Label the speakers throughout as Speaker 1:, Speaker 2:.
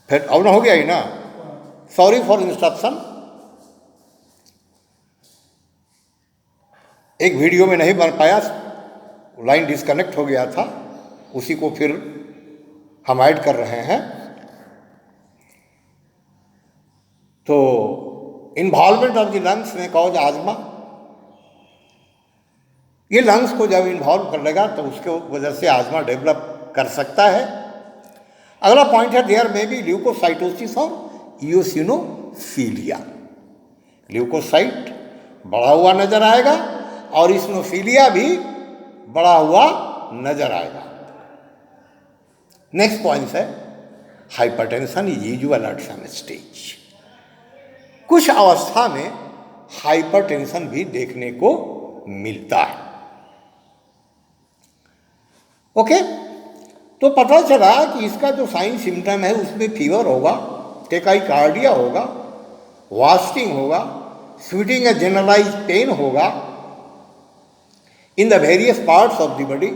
Speaker 1: फिर अब ना हो गया ही ना, सॉरी फॉर इंस्ट्रक्शन। एक वीडियो में नहीं बन पाया, लाइन डिस्कनेक्ट हो गया था, उसी को फिर हम ऐड कर रहे हैं। तो इन्वॉल्वमेंट ऑफ द लंग्स में कॉज आजमा, ये लंग्स को जब इन्वॉल्व कर लेगा तो उसके वजह से आजमा डेवलप कर सकता है। अगला पॉइंट है देयर में भी ल्यूकोसाइटोसिस और इयोसिनोफिलिया। ल्यूकोसाइट बढ़ा हुआ नजर आएगा और इसिनोफिलिया भी बढ़ा हुआ नजर आएगा। नेक्स्ट पॉइंट है hypertension is usual at some stage. कुछ अवस्था में हाइपरटेंशन भी देखने को मिलता है। ओके, तो पता चला कि इसका जो साइन सिम्टम है उसमें फीवर होगा, टेकाइकार्डिया होगा, वास्टिंग होगा, स्वीटिंग ए जनरलाइज पेन होगा in the various parts of the body.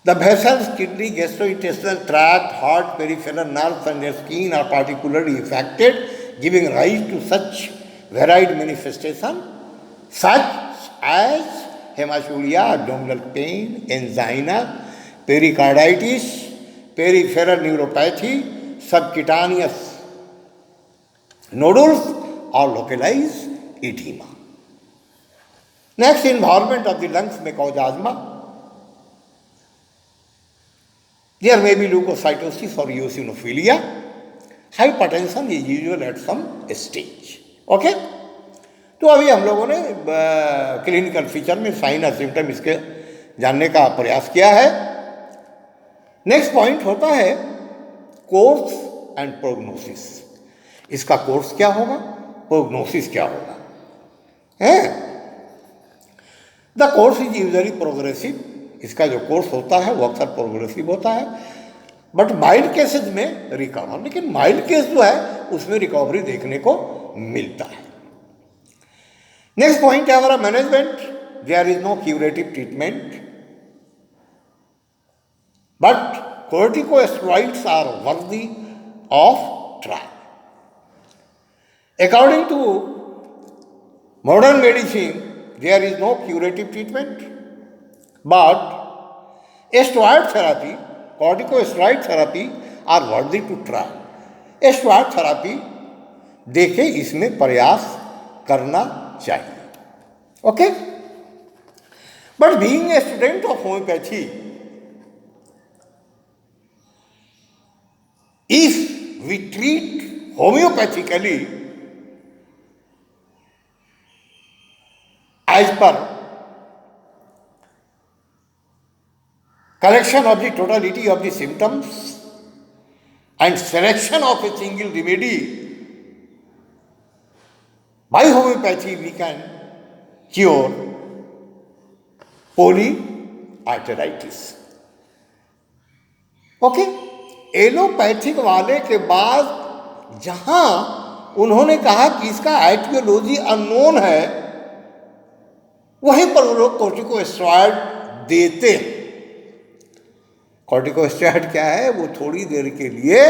Speaker 1: The vessels, kidney, gastrointestinal tract, heart, peripheral nerves and their skin are particularly affected, giving rise to such varied manifestations such as hematuria, abdominal pain, angina, pericarditis, peripheral neuropathy, subcutaneous nodules or localized edema. Next, involvement of the lungs may cause asthma. There may be leukocytosis or eosinophilia. Hypertension is usual at some stage. Okay? तो अभी हम लोगों ने clinical feature में sign और symptom इसके जानने का प्रयास किया है। नेक्स्ट पॉइंट होता है कोर्स एंड प्रोग्नोसिस। इसका कोर्स क्या होगा, प्रोग्नोसिस क्या होगा है? The course is usually progressive. इसका जो कोर्स होता है वो अक्सर प्रोग्रेसिव होता है, बट माइल्ड केसेज में रिकवर। लेकिन माइल्ड केस जो है उसमें रिकवरी देखने को मिलता है। नेक्स्ट पॉइंट है हमारा management. There is no curative treatment, but corticosteroids are worthy of trial. According to modern medicine there is no curative treatment, but steroid therapy, corticosteroid therapy are worthy to try. steroid therapy देखे इसमें प्रयास करना चाहिए। Okay, but being a student of homeopathy, if we treat homeopathically as per correction of the totality of the symptoms and selection of a single remedy, by homeopathy we can cure polyarteritis. Okay, allopathic वाले के बाद जहां उन्होंने कहा कि इसका aetiology unknown है, वहीं पर वो लोग कोर्टिकोस्टेरॉइड देते हैं। कॉर्टिकोस्टेरॉइड क्या है, वो थोड़ी देर के लिए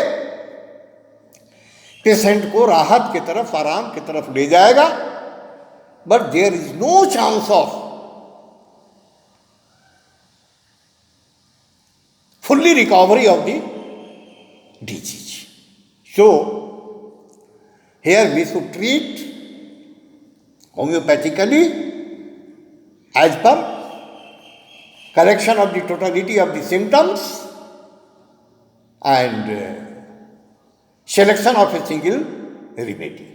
Speaker 1: पेशेंट को राहत की तरफ, आराम की तरफ ले जाएगा, but there is no chance of fully recovery of the disease. So here we should treat homeopathically as per correction of the totality of the symptoms and selection of a single remedy.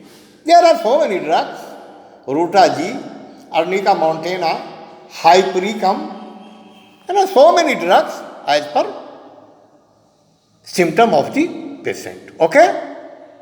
Speaker 1: There are so many drugs, Rutaji, Arnica montana, Hypericum, and so many drugs as per symptom of the patient. Okay?